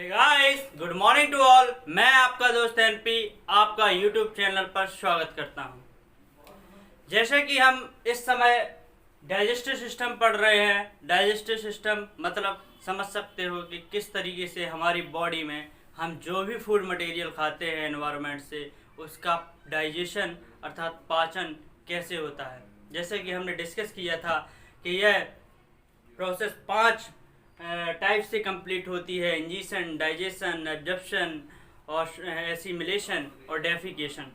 Guys, good morning to all. मैं आपका दोस्त एनपी आपका यूट्यूब चैनल पर स्वागत करता हूं। जैसे कि हम इस समय डाइजेस्टिव सिस्टम पढ़ रहे हैं। डाइजेस्टिव सिस्टम मतलब समझ सकते हो कि किस तरीके से हमारी बॉडी में हम जो भी फूड मटेरियल खाते हैं एनवायरनमेंट से, उसका डाइजेशन अर्थात पाचन कैसे होता है। जैसे कि हमने डिस्कस किया था कि यह प्रोसेस 5 टाइप से कंप्लीट होती है: इंजीशन, डाइजेशन, एब्जॉर्प्शन और एसिमिलेशन और डेफिकेशन।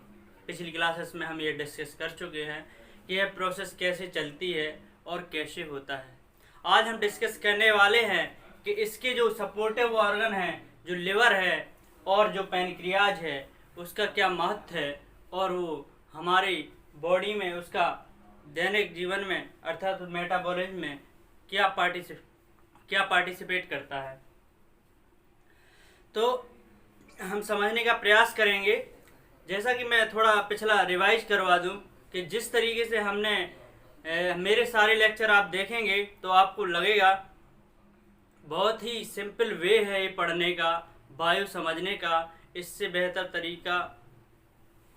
पिछली क्लासेस में हम ये डिस्कस कर चुके हैं कि यह प्रोसेस कैसे चलती है और कैसे होता है। आज हम डिस्कस करने वाले हैं कि इसके जो सपोर्टिव ऑर्गन हैं, जो लिवर है और जो पैनक्रियाज है, उसका क्या महत्व है और वो हमारी बॉडी में उसका दैनिक जीवन में अर्थात मेटाबॉलिज्म में क्या पार्टिसिपेट करता है। तो हम समझने का प्रयास करेंगे। जैसा कि मैं थोड़ा पिछला रिवाइज करवा दूं कि जिस तरीके से हमने मेरे सारे लेक्चर आप देखेंगे तो आपको लगेगा बहुत ही सिंपल वे है ये पढ़ने का, बायो समझने का। इससे बेहतर तरीका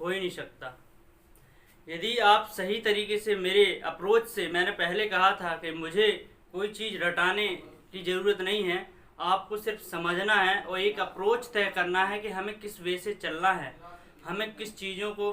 हो ही नहीं सकता। यदि आप सही तरीके से मेरे अप्रोच से, मैंने पहले कहा था कि मुझे कोई चीज़ रटाने की ज़रूरत नहीं है, आपको सिर्फ समझना है और एक अप्रोच तय करना है कि हमें किस वे से चलना है, हमें किस चीज़ों को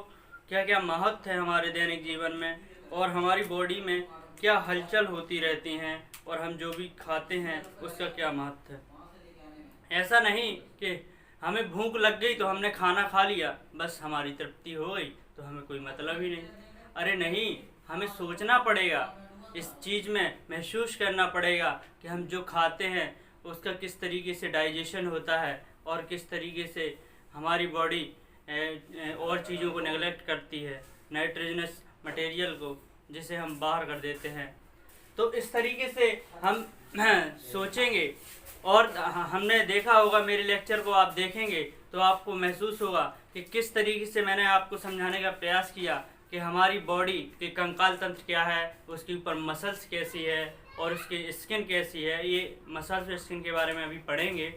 क्या क्या महत्व है हमारे दैनिक जीवन में और हमारी बॉडी में क्या हलचल होती रहती हैं और हम जो भी खाते हैं उसका क्या महत्व है। ऐसा नहीं कि हमें भूख लग गई तो हमने खाना खा लिया, बस हमारी तृप्ति हो गई तो हमें कोई मतलब ही नहीं। अरे नहीं, हमें सोचना पड़ेगा, इस चीज़ में महसूस करना पड़ेगा कि हम जो खाते हैं उसका किस तरीके से डाइजेशन होता है और किस तरीके से हमारी बॉडी और चीज़ों को नेगलेक्ट करती है, नाइट्रोजनस मटेरियल को, जिसे हम बाहर कर देते हैं। तो इस तरीके से हम सोचेंगे और हमने देखा होगा, मेरे लेक्चर को आप देखेंगे तो आपको महसूस होगा कि किस तरीके से मैंने आपको समझाने का प्रयास किया कि हमारी बॉडी के कंकाल तंत्र क्या है, उसके ऊपर मसल्स कैसी है और उसकी स्किन कैसी है। ये मसल्स और स्किन के बारे में अभी पढ़ेंगे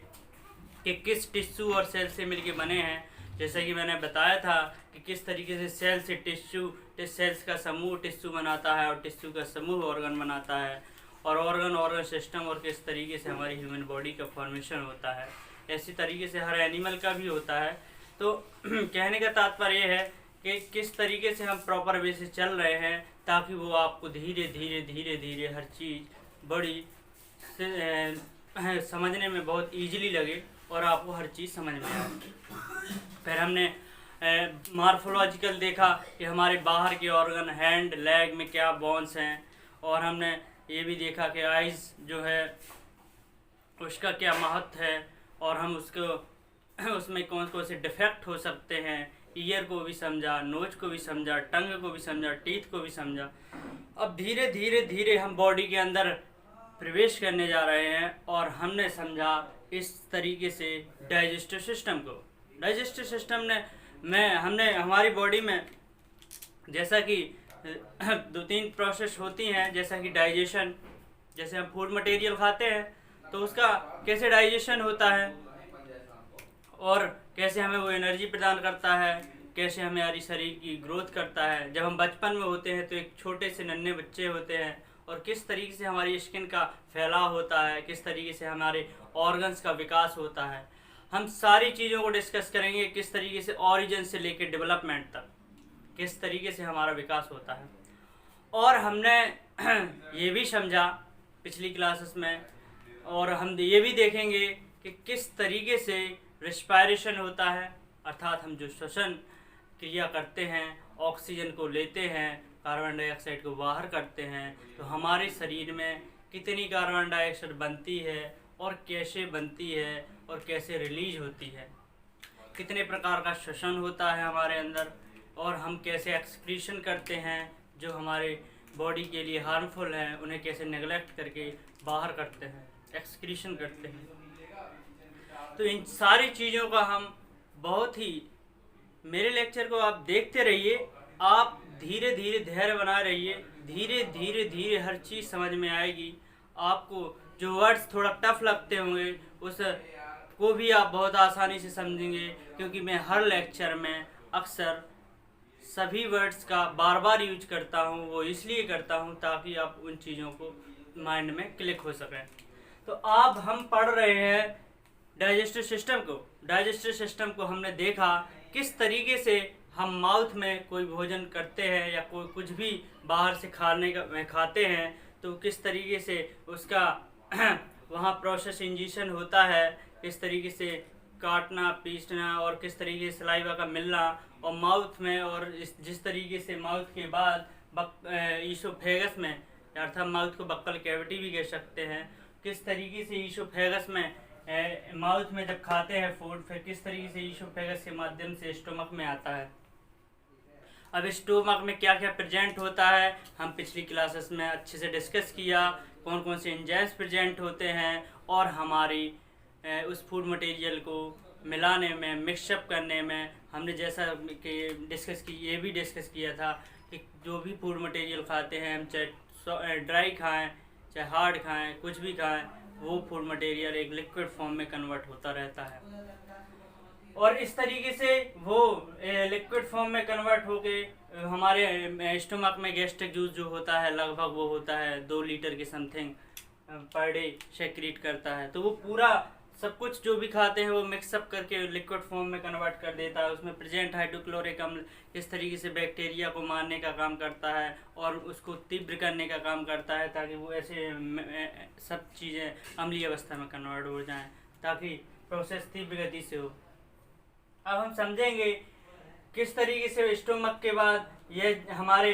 कि किस टिश्यू और सेल से मिलके बने हैं। जैसे कि मैंने बताया था कि किस तरीके से सेल से टिश्यू, सेल्स का समूह टिश्यू बनाता है और टिश्यू का समूह ऑर्गन बनाता है और ऑर्गन सिस्टम और किस तरीके से हमारी ह्यूमन बॉडी का फॉर्मेशन होता है। ऐसी तरीके से हर एनिमल का भी होता है। तो कहने का तात्पर्य ये है कि किस तरीके से हम प्रॉपर वे से चल रहे हैं ताकि वो आपको धीरे धीरे धीरे धीरे हर चीज़ बड़ी समझने में बहुत ईजिली लगे और आपको हर चीज़ समझ में आए। फिर हमने मॉर्फोलॉजिकल देखा कि हमारे बाहर के ऑर्गन, हैंड, लेग में क्या बोन्स हैं, और हमने ये भी देखा कि आइज़ जो है उसका क्या महत्व है और हम उसको उसमें कौन कौन से डिफेक्ट हो सकते हैं। ईयर को भी समझा, नोज को भी समझा, टंग को भी समझा, टीथ को भी समझा। अब धीरे धीरे धीरे हम बॉडी के अंदर प्रवेश करने जा रहे हैं और हमने समझा इस तरीके से डाइजेस्टिव सिस्टम को। डाइजेस्टिव सिस्टम ने हमने हमारी बॉडी में जैसा कि 2-3 प्रोसेस होती हैं, जैसा कि डाइजेशन, जैसे हम फूड मटेरियल खाते हैं तो उसका कैसे डाइजेशन होता है और कैसे हमें वो एनर्जी प्रदान करता है, कैसे हमारी शरीर की ग्रोथ करता है। जब हम बचपन में होते हैं तो एक छोटे से नन्हे बच्चे होते हैं और किस तरीके से हमारी स्किन का फैलाव होता है, किस तरीके से हमारे ऑर्गन्स का विकास होता है। हम सारी चीज़ों को डिस्कस करेंगे, किस तरीके से ऑरिजिन से लेकर डेवलपमेंट तक किस तरीके से हमारा विकास होता है। और हमने ये भी समझा पिछली क्लासेस में, और हम ये भी देखेंगे कि किस तरीके से रेस्पिरेशन होता है, अर्थात हम जो श्वसन क्रिया करते हैं, ऑक्सीजन को लेते हैं, कार्बन डाइऑक्साइड को बाहर करते हैं, तो हमारे शरीर में कितनी कार्बन डाइऑक्साइड बनती है और कैसे बनती है और कैसे रिलीज होती है, कितने प्रकार का श्वसन होता है हमारे अंदर, और हम कैसे एक्सक्रीशन करते हैं जो हमारे बॉडी के लिए हार्मफुल हैं, उन्हें कैसे नेगलेक्ट करके बाहर करते हैं, एक्सक्रीशन करते हैं। तो इन सारी चीज़ों का हम बहुत ही, मेरे लेक्चर को आप देखते रहिए, आप धीरे धीरे धैर्य बनाए रहिए, धीरे धीरे धीरे हर चीज़ समझ में आएगी। आपको जो वर्ड्स थोड़ा टफ लगते होंगे उस को भी आप बहुत आसानी से समझेंगे, क्योंकि मैं हर लेक्चर में अक्सर सभी वर्ड्स का बार बार यूज करता हूँ। वो इसलिए करता हूँ ताकि आप उन चीज़ों को माइंड में क्लिक हो सकें। तो अब हम पढ़ रहे हैं डाइजेस्टिव सिस्टम को। डाइजेस्टिव सिस्टम को हमने देखा किस तरीके से हम माउथ में कोई भोजन करते हैं या कोई कुछ भी बाहर से खाते हैं तो किस तरीके से उसका वहाँ प्रोसेस इंजेक्शन होता है, किस तरीके से काटना पीसना और किस तरीके से सलाइवा का मिलना और माउथ में, और जिस तरीके से माउथ के बाद ईसोफेगस में, अर्थात माउथ को बक्कल कैविटी भी कह सकते हैं, किस तरीके से ईसोफेगस में माउथ में जब खाते हैं फूड, फिर किस तरीके से ईसोफेगस के माध्यम से स्टोमक में आता है। अब स्टोमक में क्या क्या प्रेजेंट होता है हम पिछली क्लासेस में अच्छे से डिस्कस किया, कौन कौन से एंजाइम्स प्रेजेंट होते हैं, और हमारी उस फूड मटेरियल को मिलाने में, मिक्सअप करने में हमने जैसा कि डिस्कस की, ये भी डिस्कस किया था कि जो भी फूड मटेरियल खाते हैं हम, चाहे ड्राई खाएं चाहे हार्ड खाएं, कुछ भी खाएं, वो फूड मटेरियल एक लिक्विड फॉर्म में कन्वर्ट होता रहता है और इस तरीके से वो लिक्विड फॉर्म में कन्वर्ट होके हमारे स्टोमक में गैस्ट्रिक जूस जो होता है लगभग वो होता है 2 लीटर के समथिंग पर डे सेक्रेट करता है। तो वो पूरा सब कुछ जो भी खाते हैं वो मिक्सअप करके लिक्विड फॉर्म में कन्वर्ट कर देता है। उसमें प्रेजेंट हाइड्रोक्लोरिक अम्ल किस तरीके से बैक्टीरिया को मारने का काम करता है और उसको तीव्र करने का काम करता है ताकि वो ऐसे सब चीज़ें अम्लीय अवस्था में कन्वर्ट हो जाएं, ताकि प्रोसेस तीव्र गति से हो। अब हम समझेंगे किस तरीके से स्टोमक के बाद ये हमारे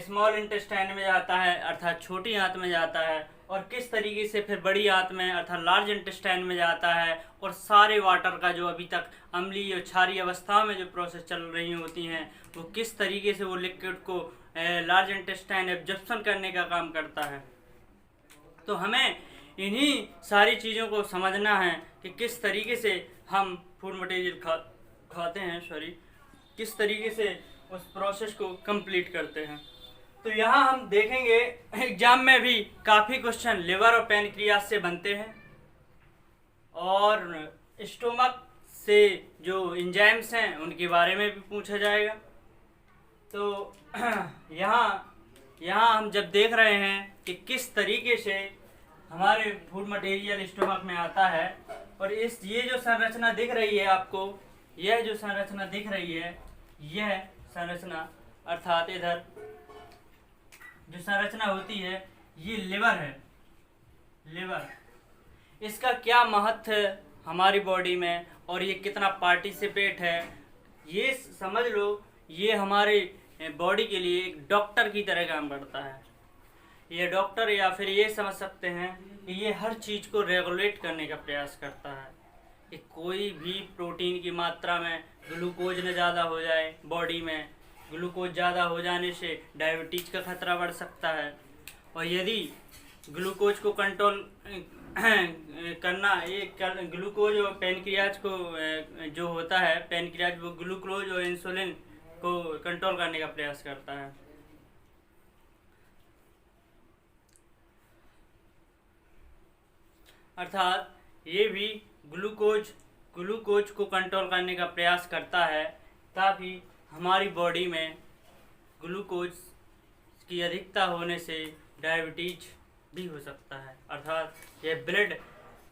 स्मॉल इंटेस्टाइन में जाता है अर्थात छोटी आंत में जाता है, और किस तरीके से फिर बड़ी आंत में अर्थात लार्ज इंटेस्टाइन में जाता है, और सारे वाटर का जो अभी तक अम्लीय और क्षारीय अवस्था में जो प्रोसेस चल रही होती हैं वो किस तरीके से वो लिक्विड को लार्ज इंटेस्टाइन एब्जॉर्प्शन करने का काम करता है। तो हमें इन्हीं सारी चीज़ों को समझना है कि किस तरीके से हम फूड मटेरियल खाते हैं, किस तरीके से उस प्रोसेस को कंप्लीट करते हैं। तो यहाँ हम देखेंगे एग्जाम में भी काफ़ी क्वेश्चन लिवर और पैनक्रियास से बनते हैं और स्टोमक से जो एंजाइम्स हैं उनके बारे में भी पूछा जाएगा। तो यहाँ हम जब देख रहे हैं कि किस तरीके से हमारे फूड मटेरियल स्टोमक में आता है, और ये जो संरचना दिख रही है आपको, यह जो संरचना दिख रही है, यह संरचना अर्थात इधर जो संरचना होती है ये लिवर है। लिवर इसका क्या महत्व है हमारी बॉडी में और ये कितना पार्टिसिपेट है, ये समझ लो। ये हमारे बॉडी के लिए एक डॉक्टर की तरह काम करता है। ये डॉक्टर, या फिर ये समझ सकते हैं कि ये हर चीज़ को रेगुलेट करने का प्रयास करता है कि कोई भी प्रोटीन की मात्रा में ग्लूकोज न ज़्यादा हो जाए। बॉडी में ग्लूकोज ज़्यादा हो जाने से डायबिटीज़ का खतरा बढ़ सकता है, और यदि ग्लूकोज को कंट्रोल करना, ये ग्लूकोज और पैनक्रियाज को जो होता है, पैनक्रियाज वो ग्लूकोज और इंसुलिन को कंट्रोल करने का प्रयास करता है। अर्थात ये भी ग्लूकोज को कंट्रोल करने का प्रयास करता है ताकि हमारी बॉडी में ग्लूकोज की अधिकता होने से डायबिटीज भी हो सकता है। अर्थात ये ब्लड,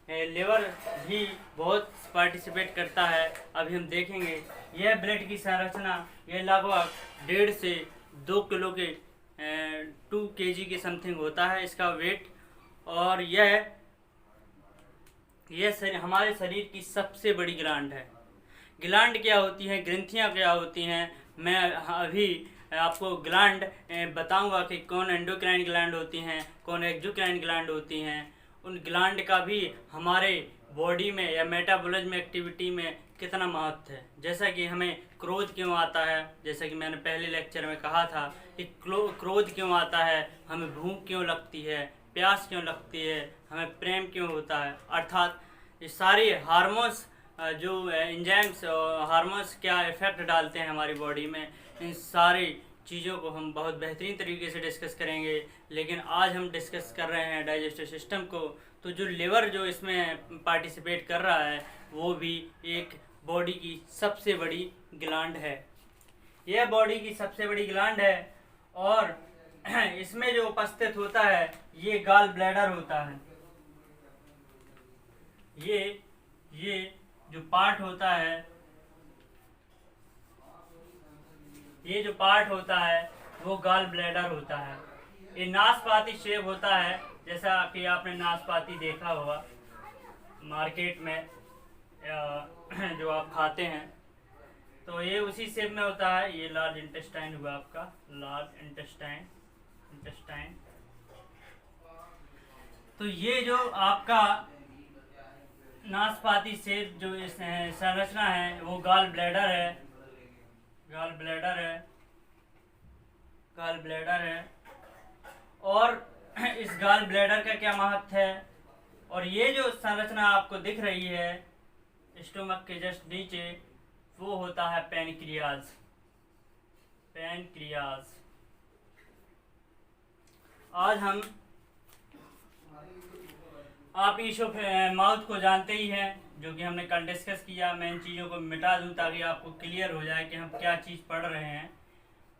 लिवर भी बहुत पार्टिसिपेट करता है। अभी हम देखेंगे यह ब्लड की संरचना, ये लगभग 1.5 से 2 किलो के 2 kg के समथिंग होता है इसका वेट, और यह हमारे शरीर की सबसे बड़ी ग्लैंड है। ग्लैंड क्या होती है, ग्रंथियाँ क्या होती हैं, मैं अभी आपको ग्लैंड बताऊंगा कि कौन एंडोक्राइन ग्लैंड होती हैं, कौन एक्सोक्राइन ग्लैंड होती हैं। उन ग्लैंड का भी हमारे बॉडी में या मेटाबॉलिज्म एक्टिविटी में कितना महत्व है। जैसा कि हमें क्रोध क्यों आता है, जैसा कि मैंने पहले लेक्चर में कहा था कि क्रोध क्यों आता है, हमें भूख क्यों लगती है, प्यास क्यों लगती है, हमें प्रेम क्यों होता है। अर्थात ये सारे हार्मोन्स, जो एंजाइम्स और हार्मोन्स क्या इफ़ेक्ट डालते हैं हमारी बॉडी में, इन सारी चीज़ों को हम बहुत बेहतरीन तरीके से डिस्कस करेंगे। लेकिन आज हम डिस्कस कर रहे हैं डाइजेस्टिव सिस्टम को। तो जो लिवर जो इसमें पार्टिसिपेट कर रहा है वो भी एक बॉडी की सबसे बड़ी ग्लैंड है। यह बॉडी की सबसे बड़ी ग्लैंड है और इसमें जो उपस्थित होता है ये गॉल ब्लैडर होता है। ये जो पार्ट होता है, ये जो पार्ट होता है वो गॉल ब्लैडर होता है। ये नाशपाती शेप होता है, जैसा कि आपने नाशपाती देखा होगा मार्केट में जो आप खाते हैं, तो ये उसी शेप में होता है। ये लार्ज इंटेस्टाइन हुआ आपका, लार्ज इंटेस्टाइन। तो ये जो आपका नाशपाती शेप जो इस संरचना है वो गॉल ब्लैडर है। और इस गॉल ब्लैडर का क्या महत्व है। और ये जो संरचना आपको दिख रही है स्टोमक के जस्ट नीचे, वो होता है पैनक्रियाज। आज हम आप माउथ को जानते ही हैं, जो कि हमने कल डिस्कस किया। मैं इन चीज़ों को मिटा दूं ताकि आपको क्लियर हो जाए कि हम क्या चीज़ पढ़ रहे हैं।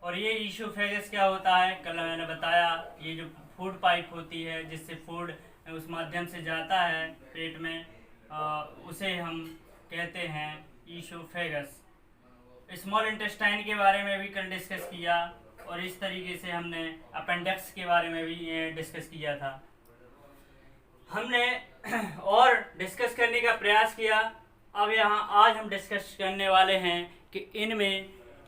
और ये ईसोफेगस क्या होता है, कल मैंने बताया। ये जो फूड पाइप होती है जिससे फूड उस माध्यम से जाता है पेट में, उसे हम कहते हैं ईसोफेगस। स्मॉल इंटेस्टाइन के बारे में भी कल डिस्कस किया और इस तरीके से हमने अपेंडिक्स के बारे में भी डिस्कस किया था हमने और डिस्कस करने का प्रयास किया। अब यहाँ आज हम डिस्कस करने वाले हैं कि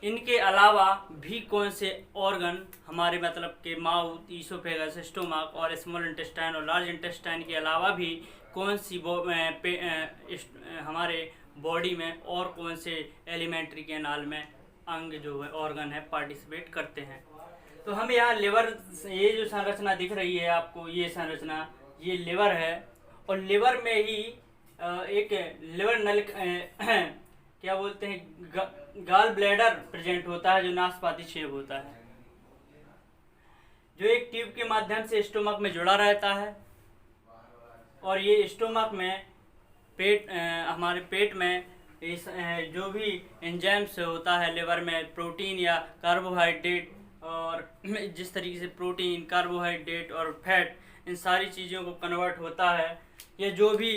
इनके अलावा भी कौन से ऑर्गन हमारे मतलब के माउथ, ईसोफेगस, स्टोमक और स्मॉल इंटेस्टाइन और लार्ज इंटेस्टाइन के अलावा भी कौन सी हमारे बॉडी में और कौन से एलिमेंट्री कैनाल में अंग जो है ऑर्गन है पार्टिसिपेट करते हैं। तो हम यहाँ लिवर, ये जो संरचना दिख रही है आपको, ये संरचना ये लिवर है। और लिवर में ही एक लिवर नल क्या बोलते हैं, गॉल ब्लैडर प्रेजेंट होता है, जो नाशपाती शेप होता है, जो एक ट्यूब के माध्यम से स्टोमक में जुड़ा रहता है। और ये स्टोमक में हमारे पेट में इस जो भी एंजाइम्स होता है लिवर में, प्रोटीन या कार्बोहाइड्रेट, और जिस तरीके से प्रोटीन, कार्बोहाइड्रेट और फैट, इन सारी चीज़ों को कन्वर्ट होता है। ये जो भी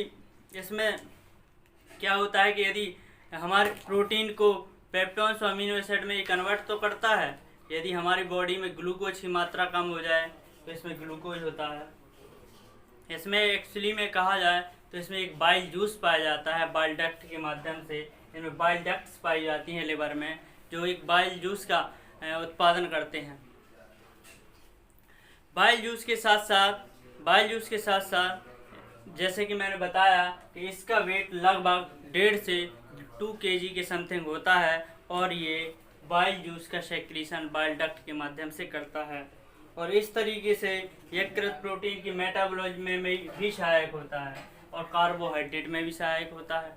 इसमें क्या होता है कि यदि हमारे प्रोटीन को पेप्टोन्स और अमीनो एसिड में ये कन्वर्ट तो करता है। यदि हमारी बॉडी में ग्लूकोज की मात्रा कम हो जाए तो इसमें ग्लूकोज होता है। इसमें एक्चुअली में कहा जाए तो इसमें एक बाइल जूस पाया जाता है, बाइल डक्ट के माध्यम से इनमें बाइल डक्ट्स पाई जाती हैं लिवर में, जो एक बाइल जूस का उत्पादन करते हैं। बाइल जूस के साथ साथ जैसे कि मैंने बताया कि इसका वेट लगभग 1.5 से 2 kg के समथिंग होता है। और ये बाइल जूस का सेक्रीशन बाइल डक्ट के माध्यम से करता है। और इस तरीके से यकृत प्रोटीन की मेटाबॉलिज्म में भी सहायक होता है और कार्बोहाइड्रेट में भी सहायक होता है।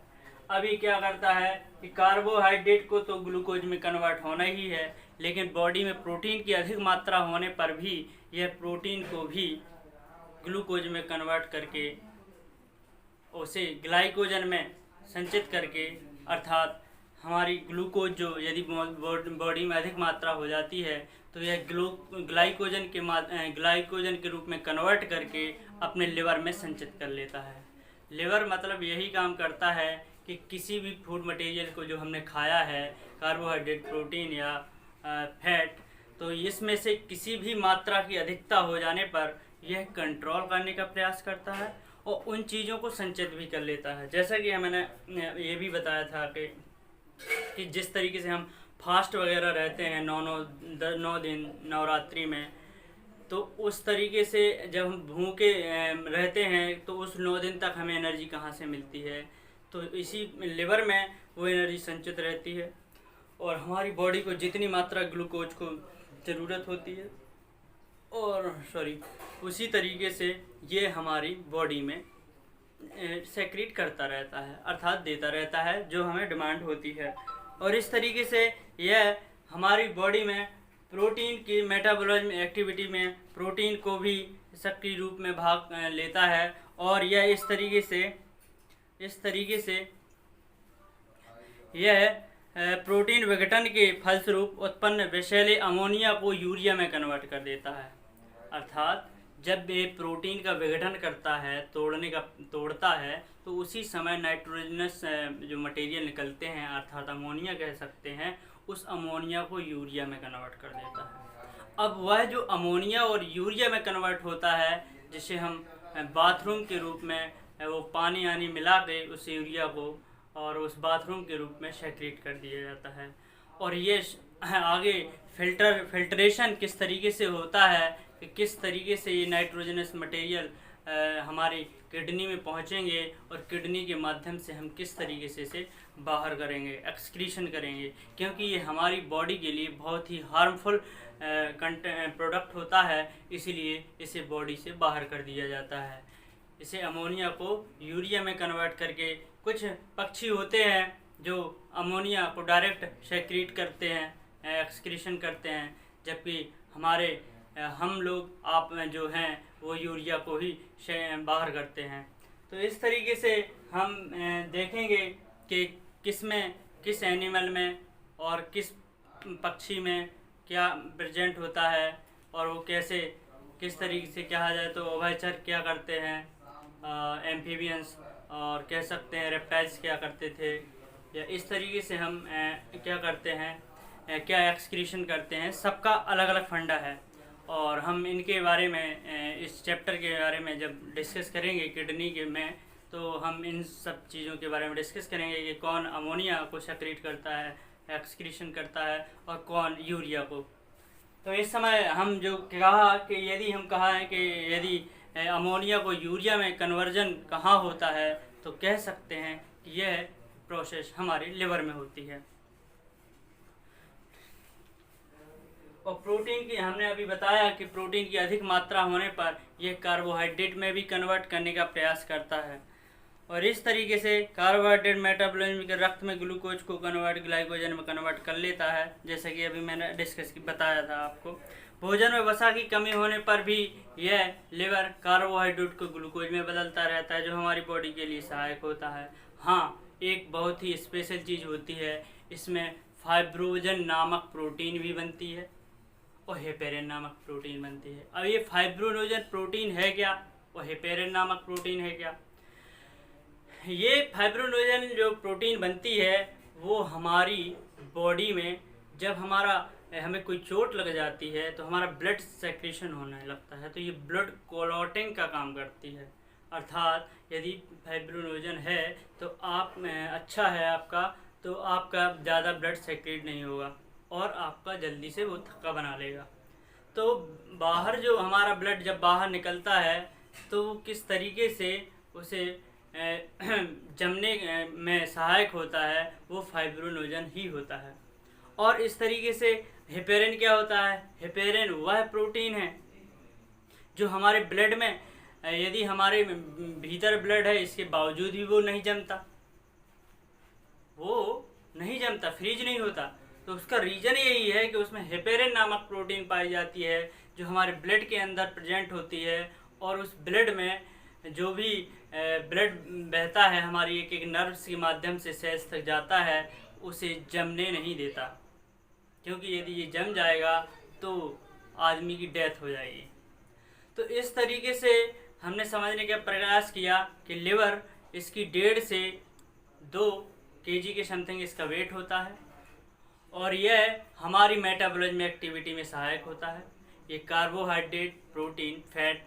अभी क्या करता है कि कार्बोहाइड्रेट को तो ग्लूकोज में कन्वर्ट होना ही है, लेकिन बॉडी में प्रोटीन की अधिक मात्रा होने पर भी यह प्रोटीन को भी ग्लूकोज में कन्वर्ट करके उसे ग्लाइकोजन में संचित करके, अर्थात हमारी ग्लूकोज जो यदि बॉडी में अधिक मात्रा हो जाती है तो यह ग्लाइकोजन के रूप में कन्वर्ट करके अपने लिवर में संचित कर लेता है। लिवर मतलब यही काम करता है कि किसी भी फूड मटेरियल को जो हमने खाया है, कार्बोहाइड्रेट, प्रोटीन या फैट, तो इसमें से किसी भी मात्रा की अधिकता हो जाने पर यह कंट्रोल करने का प्रयास करता है और उन चीज़ों को संचित भी कर लेता है। जैसा कि मैंने ये भी बताया था कि जिस तरीके से हम फास्ट वगैरह रहते हैं 9 दिन नवरात्रि में, तो उस तरीके से जब हम भूखे रहते हैं तो उस 9 दिन तक हमें एनर्जी कहाँ से मिलती है, तो इसी लिवर में वो एनर्जी संचित रहती है और हमारी बॉडी को जितनी मात्रा ग्लूकोज को ज़रूरत होती है और उसी तरीके से ये हमारी बॉडी में सेक्रेट करता रहता है, अर्थात देता रहता है जो हमें डिमांड होती है। और इस तरीके से यह हमारी बॉडी में प्रोटीन की मेटाबॉलिज्म एक्टिविटी में प्रोटीन को भी सक्रिय रूप में भाग लेता है, और यह इस तरीके से यह प्रोटीन विघटन के फलस्वरूप उत्पन्न विषैले अमोनिया को यूरिया में कन्वर्ट कर देता है। अर्थात जब ये प्रोटीन का विघटन करता है, तोड़ता है, तो उसी समय नाइट्रोजनस जो मटेरियल निकलते हैं, अर्थात अमोनिया कह सकते हैं, उस अमोनिया को यूरिया में कन्वर्ट कर देता है। अब वह जो अमोनिया और यूरिया में कन्वर्ट होता है, जिसे हम बाथरूम के रूप में वो पानी मिला के उस यूरिया को और उस बाथरूम के रूप में सेक्रेट कर दिया जाता है। और ये आगे फिल्ट्रेशन किस तरीके से होता है कि किस तरीके से ये नाइट्रोजनस मटेरियल हमारी किडनी में पहुंचेंगे और किडनी के माध्यम से हम किस तरीके से इसे बाहर करेंगे, एक्सक्रीशन करेंगे, क्योंकि ये हमारी बॉडी के लिए बहुत ही हार्मफुल प्रोडक्ट होता है, इसीलिए इसे बॉडी से बाहर कर दिया जाता है। इसे अमोनिया को यूरिया में कन्वर्ट करके कुछ पक्षी होते हैं जो अमोनिया को डायरेक्ट सेक्रीट करते हैं, एक्सक्रीशन करते हैं, जबकि हम लोग आप जो हैं वो यूरिया को ही बाहर करते हैं। तो इस तरीके से हम देखेंगे कि किस एनिमल में और किस पक्षी में क्या प्रेजेंट होता है, और वो किस तरीके से कहा जाए तो उभयचर क्या करते हैं, एम्फीबियंस और कह सकते हैं रेप्टाइल्स क्या करते थे, या इस तरीके से हम क्या करते हैं, क्या एक्सक्रीशन करते हैं। सबका अलग अलग फंडा है, और हम इनके बारे में इस चैप्टर के बारे में जब डिस्कस करेंगे किडनी के में, तो हम इन सब चीज़ों के बारे में डिस्कस करेंगे कि कौन अमोनिया को सेक्रेट करता है, एक्सक्रीशन करता है, और कौन यूरिया को। तो इस समय हम जो कहा कि यदि अमोनिया को यूरिया में कन्वर्जन कहाँ होता है, तो कह सकते हैं कि यह प्रोसेस हमारे लिवर में होती है। और प्रोटीन की हमने अभी बताया कि प्रोटीन की अधिक मात्रा होने पर यह कार्बोहाइड्रेट में भी कन्वर्ट करने का प्रयास करता है, और इस तरीके से कार्बोहाइड्रेट मेटाबॉलिज्म के रक्त में ग्लूकोज को ग्लाइकोजन में कन्वर्ट कर लेता है, जैसे कि अभी मैंने बताया था आपको। भोजन में वसा की कमी होने पर भी यह लिवर कार्बोहाइड्रेट को ग्लूकोज में बदलता रहता है, जो हमारी बॉडी के लिए सहायक होता है। हाँ, एक बहुत ही स्पेशल चीज़ होती है, इसमें फाइब्रोजन नामक प्रोटीन भी बनती है और हेपेरिन नामक प्रोटीन बनती है। अब ये फाइब्रोजन प्रोटीन है क्या और हेपेरिन नामक प्रोटीन है क्या? ये फाइब्रोजन जो प्रोटीन बनती है वो हमारी बॉडी में जब हमें कोई चोट लग जाती है तो हमारा ब्लड सेक्रेशन होने लगता है, तो ये ब्लड क्लॉटिंग का काम करती है। अर्थात यदि फाइब्रोजन है तो अच्छा है आपका, तो आपका ज़्यादा ब्लड सेक्रेट नहीं होगा और आपका जल्दी से वो थक्का बना लेगा। तो बाहर जो हमारा ब्लड जब बाहर निकलता है तो किस तरीके से उसे जमने में सहायक होता है, वो फाइब्रोनोजन ही होता है। और इस तरीके से हेपेरिन क्या होता है? हेपेरिन वह प्रोटीन है जो हमारे ब्लड में, यदि हमारे भीतर ब्लड है इसके बावजूद भी वो नहीं जमता, फ्रीज नहीं होता। तो उसका रीज़न यही है कि उसमें हेपेरिन नामक प्रोटीन पाई जाती है जो हमारे ब्लड के अंदर प्रेजेंट होती है, और उस ब्लड में जो भी ब्लड बहता है हमारी एक एक नर्व्स के माध्यम से सेल्स तक जाता है, उसे जमने नहीं देता, क्योंकि यदि ये जम जाएगा तो आदमी की डेथ हो जाएगी। तो इस तरीके से हमने समझने का प्रयास किया कि लिवर, इसकी 1.5 से 2 kg के समथिंग इसका वेट होता है, और यह हमारी मेटाबॉलिज्म एक्टिविटी में सहायक होता है। ये कार्बोहाइड्रेट, प्रोटीन, फैट,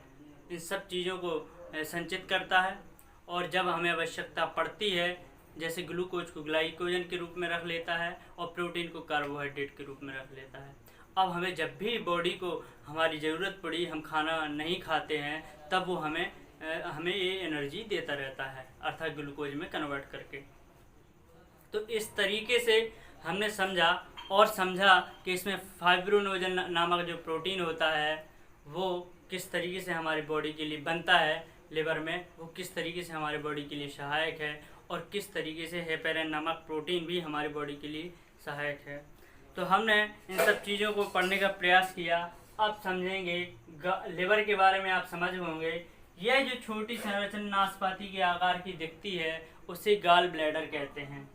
इन सब चीज़ों को संचित करता है, और जब हमें आवश्यकता पड़ती है जैसे ग्लूकोज को ग्लाइकोजन के रूप में रख लेता है और प्रोटीन को कार्बोहाइड्रेट के रूप में रख लेता है। अब हमें जब भी बॉडी को हमारी ज़रूरत पड़ी, हम खाना नहीं खाते हैं, तब वो हमें ये एनर्जी देता रहता है, अर्थात ग्लूकोज में कन्वर्ट करके। तो इस तरीके से हमने समझा कि इसमें फाइब्रोनोजन नामक जो प्रोटीन होता है वो किस तरीके से हमारी बॉडी के लिए बनता है लिवर में, वो किस तरीके से हमारी बॉडी के लिए सहायक है, और किस तरीके से हेपेरिन नामक प्रोटीन भी हमारी बॉडी के लिए सहायक है। तो हमने इन सब चीज़ों को पढ़ने का प्रयास किया। अब समझेंगे लिवर के बारे में, आप समझ होंगे। यह जो छोटी संरचना नाशपाती के आकार की दिखती है उसे गॉल ब्लैडर कहते हैं।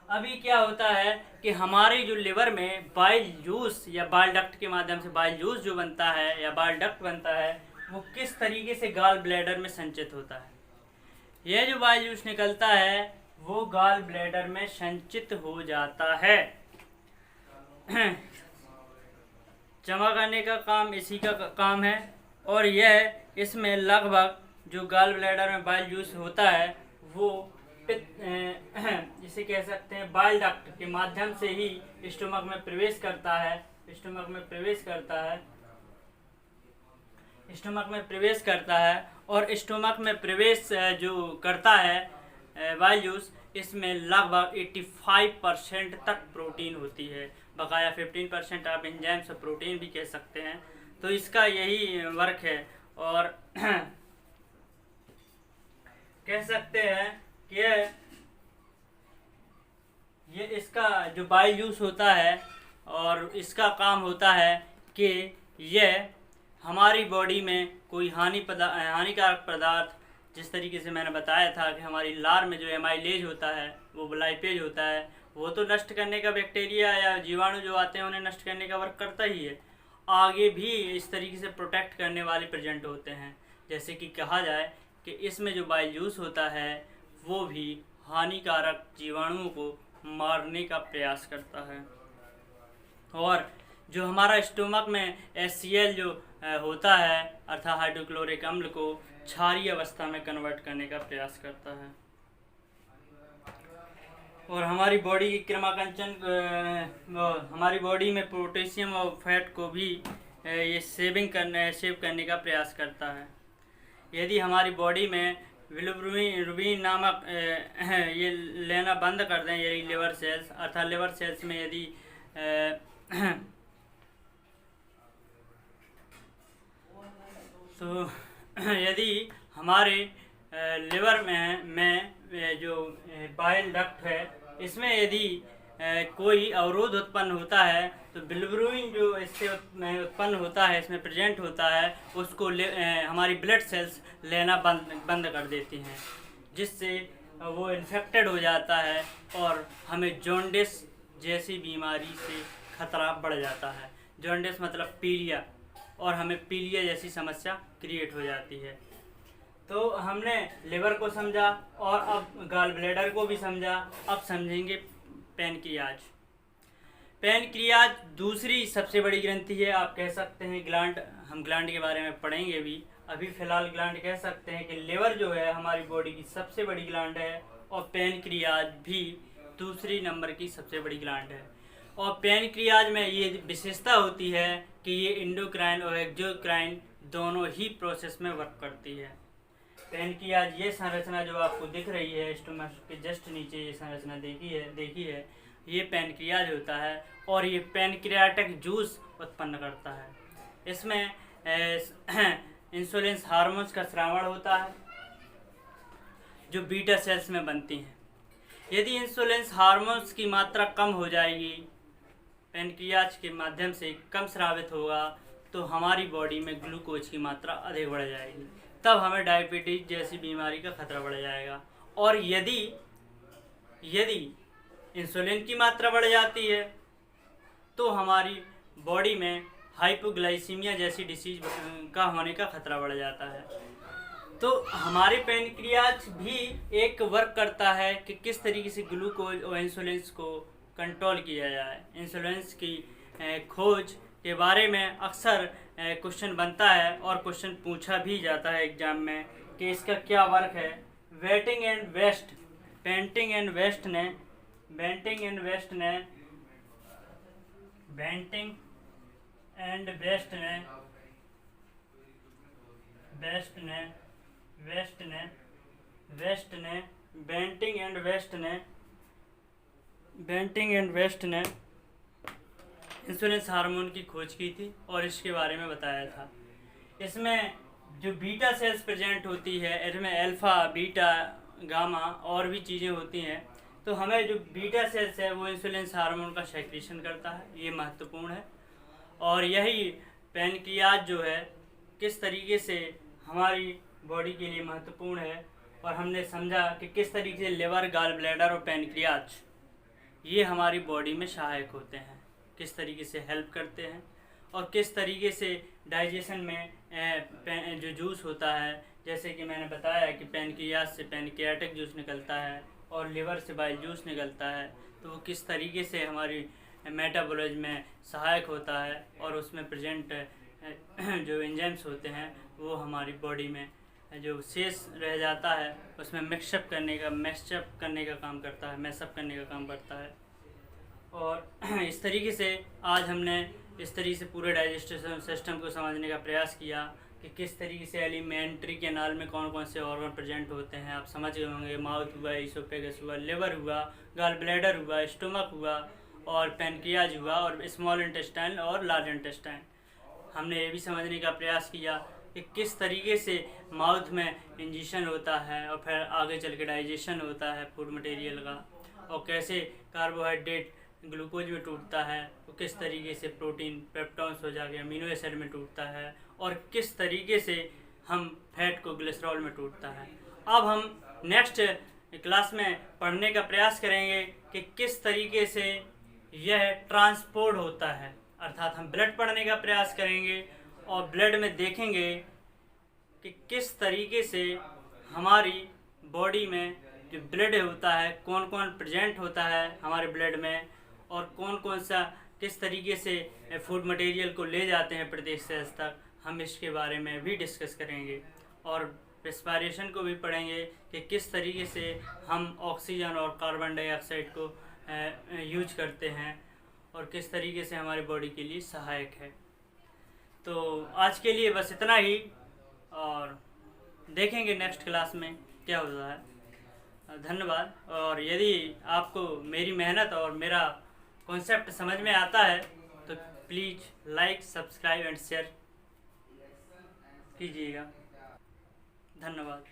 अभी क्या होता है कि हमारे जो लिवर में बाइल जूस या बाइल डक्ट के माध्यम से बाइल जूस जो बनता है या बाइल डक्ट बनता है, वो किस तरीके से गॉल ब्लैडर में संचित होता है। यह जो बाइल जूस निकलता है वो गॉल ब्लैडर में संचित हो जाता है। जमा करने का काम इसी का काम है। और यह इसमें लगभग जो गॉल ब्लैडर में बाइल जूस होता है वो जिसे कह सकते हैं बाइल डक्ट के माध्यम से ही स्टोमक में प्रवेश करता है। स्टोमक में प्रवेश करता है और स्टोमक में प्रवेश जो करता है बाइल जूस, इसमें लगभग 85% तक प्रोटीन होती है। बकाया 15% आप एंजाइम्स और प्रोटीन भी कह सकते हैं। तो इसका यही वर्क है। और कह सकते हैं कि ये इसका जो बाइल जूस होता है और इसका काम होता है कि यह हमारी बॉडी में कोई हानिकारक पदार्थ, जिस तरीके से मैंने बताया था कि हमारी लार में जो एमाइलेज होता है वो लाइपेज होता है, वो तो नष्ट करने का, बैक्टीरिया या जीवाणु जो आते हैं उन्हें नष्ट करने का वर्क करता ही है। आगे भी इस तरीके से प्रोटेक्ट करने वाले प्रेजेंट होते हैं। जैसे कि कहा जाए कि इसमें जो बाइल जूस होता है वो भी हानिकारक जीवाणुओं को मारने का प्रयास करता है। और जो हमारा स्टोमक में HCl जो होता है अर्थात हाइड्रोक्लोरिक अम्ल को क्षारीय अवस्था में कन्वर्ट करने का प्रयास करता है। और हमारी बॉडी की क्रमांकन, हमारी बॉडी में पोटेशियम और फैट को भी ये सेव करने का प्रयास करता है। यदि हमारी बॉडी में बिलिरुबिन नामक ये लेना बंद कर दें, यदि लिवर सेल्स अर्थात लिवर सेल्स में यदि तो यदि हमारे लिवर में जो बाइल डक्ट है इसमें यदि कोई अवरोध उत्पन्न होता है तो बिलिरुबिन जो इससे उत्पन्न होता है, इसमें प्रेजेंट होता है, उसको हमारी ब्लड सेल्स लेना बंद कर देती हैं, जिससे वो इन्फेक्टेड हो जाता है और हमें जॉन्डिस जैसी बीमारी से खतरा बढ़ जाता है। जॉन्डिस मतलब पीलिया, और हमें पीलिया जैसी समस्या क्रिएट हो जाती है। तो हमने लिवर को समझा और अब गॉल ब्लैडर को भी समझा। अब समझेंगे पैनक्रियाज। पैनक्रियाज दूसरी सबसे बड़ी ग्रंथि है, आप कह सकते हैं ग्लैंड। हम ग्लैंड के बारे में पढ़ेंगे भी, अभी फ़िलहाल ग्लैंड कह सकते हैं कि लिवर जो है हमारी बॉडी की सबसे बड़ी ग्लैंड है और पैनक्रियाज भी दूसरी नंबर की सबसे बड़ी ग्लैंड है। और पैनक्रियाज में ये विशेषता होती है कि ये एंडोक्राइन और एक्सोक्राइन दोनों ही प्रोसेस में वर्क करती है। पैनक्रियाज ये संरचना जो आपको दिख रही है स्टोमक के जस्ट नीचे, ये संरचना देखी है, ये पैनक्रियाज होता है और ये पैनक्रियाटिक जूस उत्पन्न करता है। इसमें इंसुलिन हार्मोन्स का स्रावण होता है जो बीटा सेल्स में बनती हैं। यदि इंसुलिन हार्मोन्स की मात्रा कम हो जाएगी, पैनक्रियाज के माध्यम से कम स्रावित होगा, तो हमारी बॉडी में ग्लूकोज की मात्रा अधिक बढ़ जाएगी, तब हमें डायबिटीज जैसी बीमारी का खतरा बढ़ जाएगा। और यदि इंसुलिन की मात्रा बढ़ जाती है तो हमारी बॉडी में हाइपोग्लाइसीमिया जैसी डिसीज का होने का खतरा बढ़ जाता है। तो हमारे पैनक्रियाज भी एक वर्क करता है कि किस तरीके से ग्लूकोज और इंसुलिन को कंट्रोल किया जाए। इंसुलिन की खोज के बारे में अक्सर क्वेश्चन बनता है और क्वेश्चन पूछा भी जाता है एग्जाम में कि इसका क्या वर्क है। बेंटिंग एंड वेस्ट ने इंसुलिन हार्मोन की खोज की थी और इसके बारे में बताया था। इसमें जो बीटा सेल्स प्रेजेंट होती है, इसमें अल्फा, बीटा, गामा और भी चीज़ें होती हैं। तो हमें जो बीटा सेल्स है वो इंसुलिन हार्मोन का सेक्रेशन करता है, ये महत्वपूर्ण है। और यही पैनक्रियाज जो है किस तरीके से हमारी बॉडी के लिए महत्वपूर्ण है, और हमने समझा कि किस तरीके से लिवर, गॉल ब्लैडर और पैनक्रियाज ये हमारी बॉडी में सहायक होते हैं, किस तरीके से हेल्प करते हैं, और किस तरीके से डाइजेशन में जो जूस होता है, जैसे कि मैंने बताया कि पैनक्रियाज से पैनक्रियाटिक जूस निकलता है और लिवर से बाइल जूस निकलता है, तो वो किस तरीके से हमारी मेटाबॉलिज्म में सहायक होता है, और उसमें प्रेजेंट जो एंजाइम्स होते हैं वो हमारी बॉडी में जो शेष रह जाता है उसमें मैशअप करने का काम करता है, मैशअप करने का काम करता है। और इस तरीके से आज हमने इस तरीके से पूरे डाइजेस्टिव सिस्टम को समझने का प्रयास किया कि किस तरीके से एलिमेंट्री कैनाल में कौन कौन से ऑर्गन प्रेजेंट होते हैं। आप समझ गए होंगे, माउथ हुआ, इसोफेगस हुआ, लिवर हुआ, गॉल ब्लैडर हुआ, स्टोमक हुआ, और पैनक्रियाज हुआ, और स्मॉल इंटेस्टाइन और लार्ज इंटेस्टाइन। हमने ये भी समझने का प्रयास किया कि किस तरीके से माउथ में इंजेक्शन होता है और फिर आगे चल के डाइजेशन होता है फूड मटेरियल का, और कैसे कार्बोहाइड्रेट ग्लूकोज में टूटता है, तो किस तरीके से प्रोटीन पेप्टॉन्स हो जाके अमीनो एसिड में टूटता है, और किस तरीके से हम फैट को ग्लिसरॉल में टूटता है। अब हम नेक्स्ट क्लास में पढ़ने का प्रयास करेंगे कि किस तरीके से यह ट्रांसपोर्ट होता है, अर्थात हम ब्लड पढ़ने का प्रयास करेंगे और ब्लड में देखेंगे कि किस तरीके से हमारी बॉडी में जो ब्लड होता है कौन कौन प्रेजेंट होता है हमारे ब्लड में, और कौन कौन सा किस तरीके से फूड मटेरियल को ले जाते हैं प्रत्येक सेल्स तक, हम इसके बारे में भी डिस्कस करेंगे। और रेस्पिरेशन को भी पढ़ेंगे कि किस तरीके से हम ऑक्सीजन और कार्बन डाइऑक्साइड को यूज करते हैं और किस तरीके से हमारे बॉडी के लिए सहायक है। तो आज के लिए बस इतना ही, और देखेंगे नेक्स्ट क्लास में क्या होता है। धन्यवाद। और यदि आपको मेरी मेहनत और मेरा कॉन्सेप्ट समझ में आता है तो please like, subscribe and share कीजिएगा। धन्यवाद।